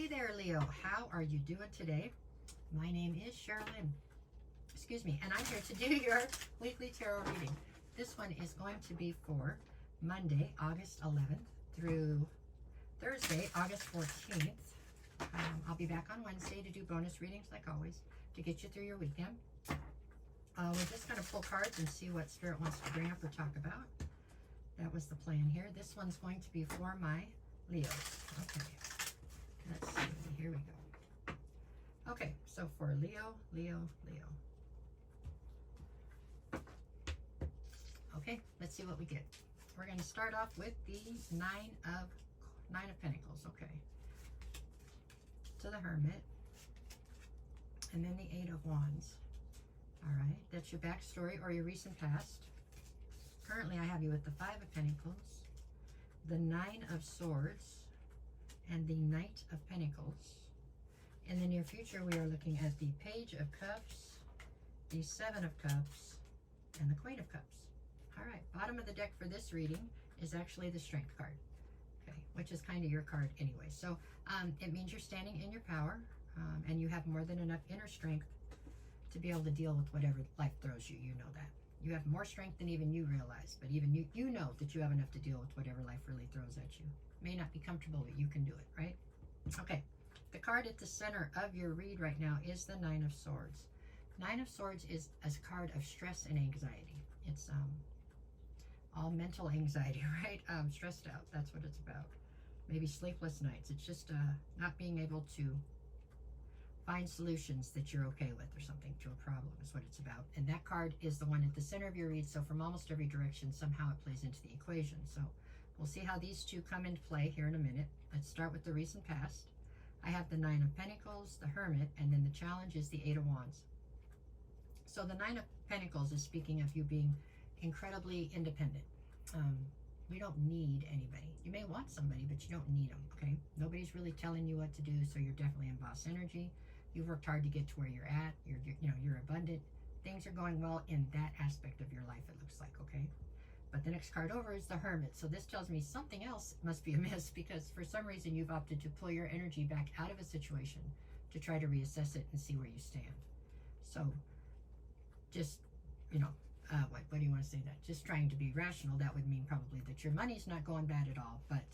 Hey there, Leo. How are you doing today? My name is Sherilyn. Excuse me, and I'm here to do your weekly tarot reading. This one is going to be for Monday, August 11th through Thursday, August 14th. I'll be back on Wednesday to do bonus readings, like always, to get you through your weekend. We're just going to pull cards and see what Spirit wants to bring up or talk about. That was the plan here. This one's going to be for my Leos. Okay. Let's see, here we go. Okay, so for Leo. Okay, let's see what we get. We're going to start off with the Nine of Pentacles, okay. To the Hermit. And then the Eight of Wands. All right, that's your backstory or your recent past. Currently, I have you with the Five of Pentacles, the Nine of Swords, and the Knight of Pentacles. In the near future, we are looking at the Page of Cups, the Seven of Cups, and the Queen of Cups. All right, bottom of the deck for this reading is actually the Strength card, okay, which is kind of your card anyway. So it means you're standing in your power, and you have more than enough inner strength to be able to deal with whatever life throws you. You know that. You have more strength than even you realize, but even you know that you have enough to deal with whatever life really throws at you. May not be comfortable, but you can do it, right? Okay, the card at the center of your read right now is the Nine of Swords. Nine of Swords is a card of stress and anxiety. It's all mental anxiety, right? Stressed out, that's what it's about. Maybe sleepless nights. It's just not being able to find solutions that you're okay with or something to a problem is what it's about. And that card is the one at the center of your read, so from almost every direction, somehow it plays into the equation. So we'll see how these two come into play here in a minute. Let's start with the recent past. I have the Nine of Pentacles, the Hermit, and then the challenge is the Eight of Wands. So the Nine of Pentacles is speaking of you being incredibly independent. You don't need anybody. You may want somebody, but you don't need them, okay? Nobody's really telling you what to do, so you're definitely in boss energy. You've worked hard to get to where you're at. You're abundant. Things are going well in that aspect of your life, it looks like, okay? But the next card over is the Hermit. So this tells me something else must be amiss, because for some reason you've opted to pull your energy back out of a situation to try to reassess it and see where you stand. So just, what do you want to say that? Just trying to be rational, that would mean probably that your money's not going bad at all, but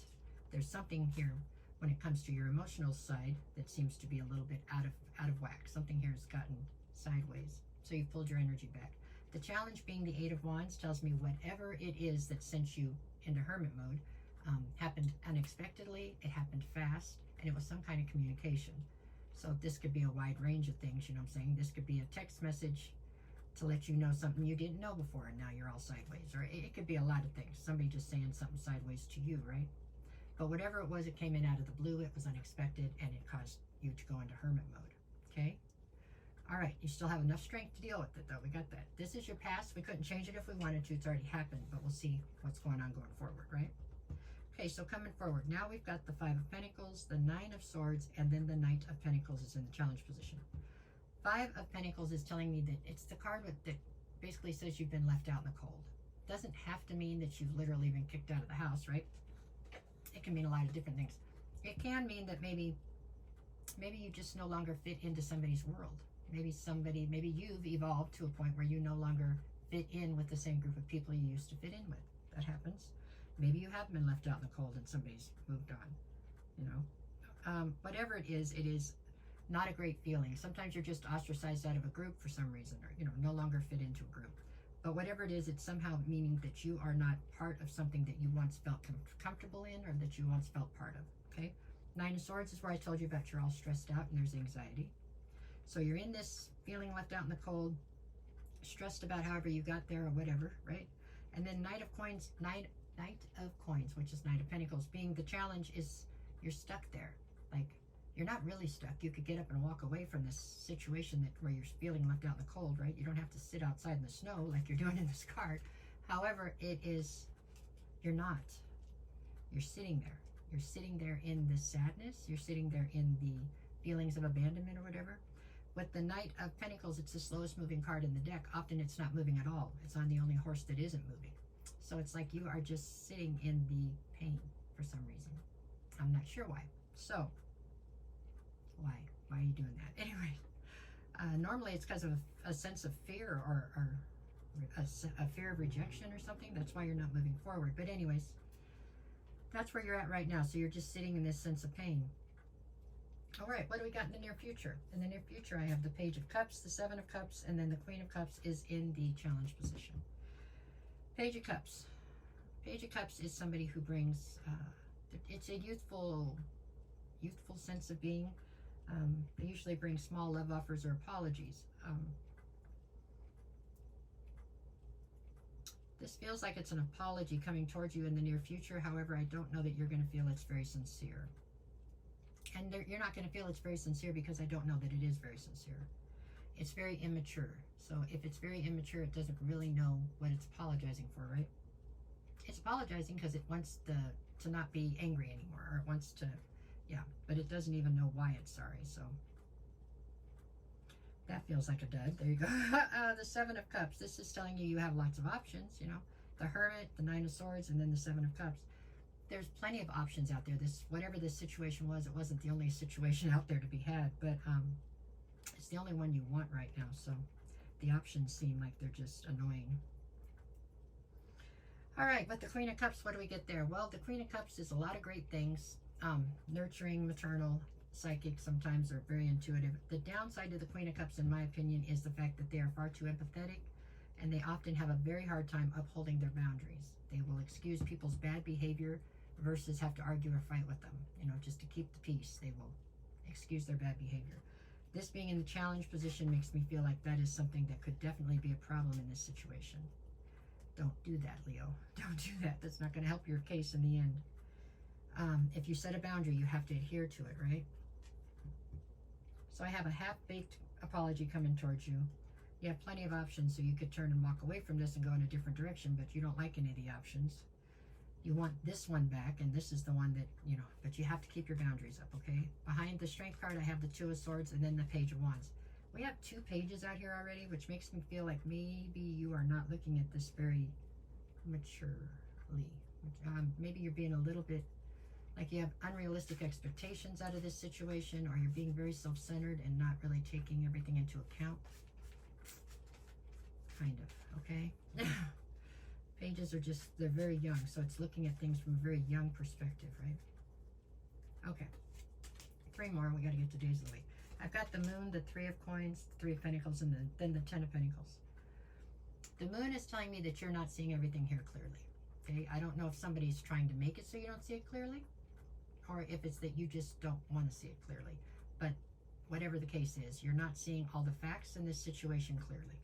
there's something here when it comes to your emotional side that seems to be a little bit out of whack. Something here has gotten sideways. So you've pulled your energy back. The challenge being the Eight of Wands tells me whatever it is that sent you into hermit mode happened unexpectedly, it happened fast, and it was some kind of communication. So this could be a wide range of things, you know what I'm saying? This could be a text message to let you know something you didn't know before and now you're all sideways. Or it could be a lot of things. Somebody just saying something sideways to you, right? But whatever it was, it came in out of the blue, it was unexpected, and it caused you to go into hermit mode, okay? All right, you still have enough strength to deal with it, though. We got that. This is your past. We couldn't change it if we wanted to. It's already happened, but we'll see what's going on going forward, right? Okay, so coming forward, now we've got the Five of Pentacles, the Nine of Swords, and then the Knight of Pentacles is in the challenge position. Five of Pentacles is telling me that it's the card that basically says you've been left out in the cold. Doesn't have to mean that you've literally been kicked out of the house, right? It can mean a lot of different things. It can mean that maybe you just no longer fit into somebody's world. Maybe you've evolved to a point where you no longer fit in with the same group of people you used to fit in with. That happens. Maybe you have been left out in the cold and somebody's moved on, whatever it is not a great feeling. Sometimes you're just ostracized out of a group for some reason, or no longer fit into a group. But whatever it is, it's somehow meaning that you are not part of something that you once felt comfortable in, or that you once felt part of, okay? Nine of Swords is where I told you about you're all stressed out and there's anxiety. So you're in this feeling left out in the cold, stressed about however you got there or whatever, right? And then Knight of Coins, which is Knight of Pentacles, being the challenge is you're stuck there. Like, you're not really stuck. You could get up and walk away from this situation where you're feeling left out in the cold, right? You don't have to sit outside in the snow like you're doing in this card. However, you're not. You're sitting there. You're sitting there in the sadness. You're sitting there in the feelings of abandonment or whatever. With the Knight of Pentacles, it's the slowest moving card in the deck. Often it's not moving at all. It's on the only horse that isn't moving. So it's like you are just sitting in the pain for some reason. I'm not sure why. So Why? Why are you doing that? Anyway, normally it's because of a sense of fear or a fear of rejection or something. That's why you're not moving forward. But anyways, that's where you're at right now. So you're just sitting in this sense of pain. All right, what do we got in the near future? In the near future, I have the Page of Cups, the Seven of Cups, and then the Queen of Cups is in the challenge position. Page of Cups. Page of Cups is somebody who brings, it's a youthful sense of being. They usually bring small love offers or apologies. This feels like it's an apology coming towards you in the near future. However, I don't know that you're going to feel it's very sincere. And you're not going to feel it's very sincere because I don't know that it is very sincere. It's very immature. So if it's very immature, it doesn't really know what it's apologizing for, right? It's apologizing because it wants to not be angry anymore, or it wants to, yeah, but it doesn't even know why it's sorry. So that feels like a dud. There you go. The Seven of Cups. This is telling you have lots of options, you know. The Hermit, the Nine of Swords, and then the Seven of Cups. There's plenty of options out there. Whatever this situation was, it wasn't the only situation out there to be had, but it's the only one you want right now. So the options seem like they're just annoying. All right, but the Queen of Cups, what do we get there? Well, the Queen of Cups is a lot of great things. Nurturing, maternal, psychic, sometimes are very intuitive. The downside to the Queen of Cups, in my opinion, is the fact that they are far too empathetic, and they often have a very hard time upholding their boundaries. They will excuse people's bad behavior versus have to argue or fight with them, you know, just to keep the peace. They will excuse their bad behavior. This being in the challenge position makes me feel like that is something that could definitely be a problem in this situation. Don't do that, Leo. Don't do that. That's not going to help your case in the end. If you set a boundary, you have to adhere to it, right? So I have a half-baked apology coming towards you. You have plenty of options, so you could turn and walk away from this and go in a different direction, but you don't like any of the options. You want this one back, and this is the one that, you know, but you have to keep your boundaries up, okay? Behind the Strength card, I have the Two of Swords and then the Page of Wands. We have 2 pages out here already, which makes me feel like maybe you are not looking at this very maturely. Maybe you're being a little bit, like you have unrealistic expectations out of this situation, or you're being very self-centered and not really taking everything into account. Kind of, okay? Pages are just, they're very young, so it's looking at things from a very young perspective, right? Okay. 3 more, and we got to get to days of the week. I've got the Moon, the Three of Coins, the Three of Pentacles, and then the Ten of Pentacles. The Moon is telling me that you're not seeing everything here clearly. Okay, I don't know if somebody's trying to make it so you don't see it clearly, or if it's that you just don't want to see it clearly. But whatever the case is, you're not seeing all the facts in this situation clearly.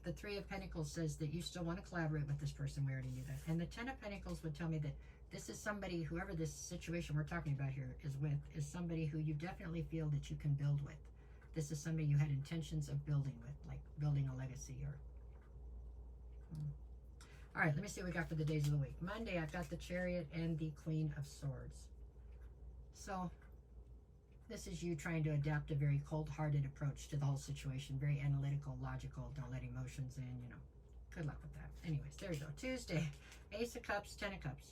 The Three of Pentacles says that you still want to collaborate with this person. We already knew that. And the Ten of Pentacles would tell me that this is somebody, whoever this situation we're talking about here is with, is somebody who you definitely feel that you can build with. This is somebody you had intentions of building with, like building a legacy or... All right, let me see what we got for the days of the week. Monday, I've got the Chariot and the Queen of Swords. So, this is you trying to adapt a very cold-hearted approach to the whole situation. Very analytical, logical, don't let emotions in, you know. Good luck with that. Anyways, there you go. Tuesday, Ace of Cups, Ten of Cups.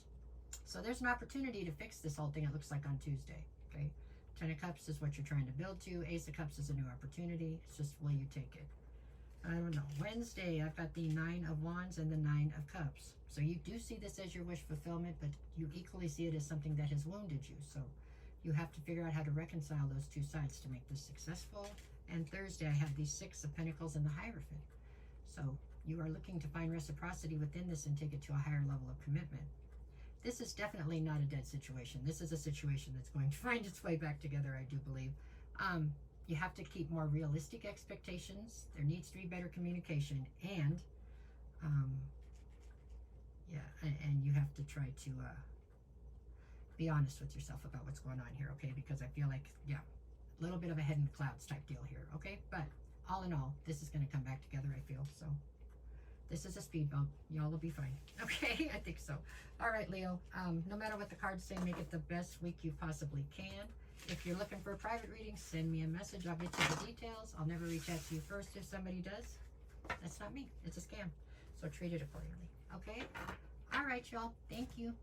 So there's an opportunity to fix this whole thing, it looks like, on Tuesday, okay? Ten of Cups is what you're trying to build to. Ace of Cups is a new opportunity. It's just, will you take it? I don't know. Wednesday, I've got the Nine of Wands and the Nine of Cups. So you do see this as your wish fulfillment, but you equally see it as something that has wounded you. So you have to figure out how to reconcile those two sides to make this successful. And Thursday, I have the Six of Pentacles and the Hierophant. So you are looking to find reciprocity within this and take it to a higher level of commitment. This is definitely not a dead situation. This is a situation that's going to find its way back together, I do believe. You have to keep more realistic expectations. There needs to be better communication, and and you have to try to be honest with yourself about what's going on here, okay? Because I feel like, yeah, a little bit of a head in the clouds type deal here, okay? But all in all, this is going to come back together, I feel. So this is a speed bump. Y'all will be fine. Okay, I think so. All right, Leo, no matter what the cards say, make it the best week you possibly can. If you're looking for a private reading, send me a message. I'll get you the details. I'll never reach out to you first if somebody does. That's not me. It's a scam. So treat it accordingly. Okay? All right, y'all. Thank you.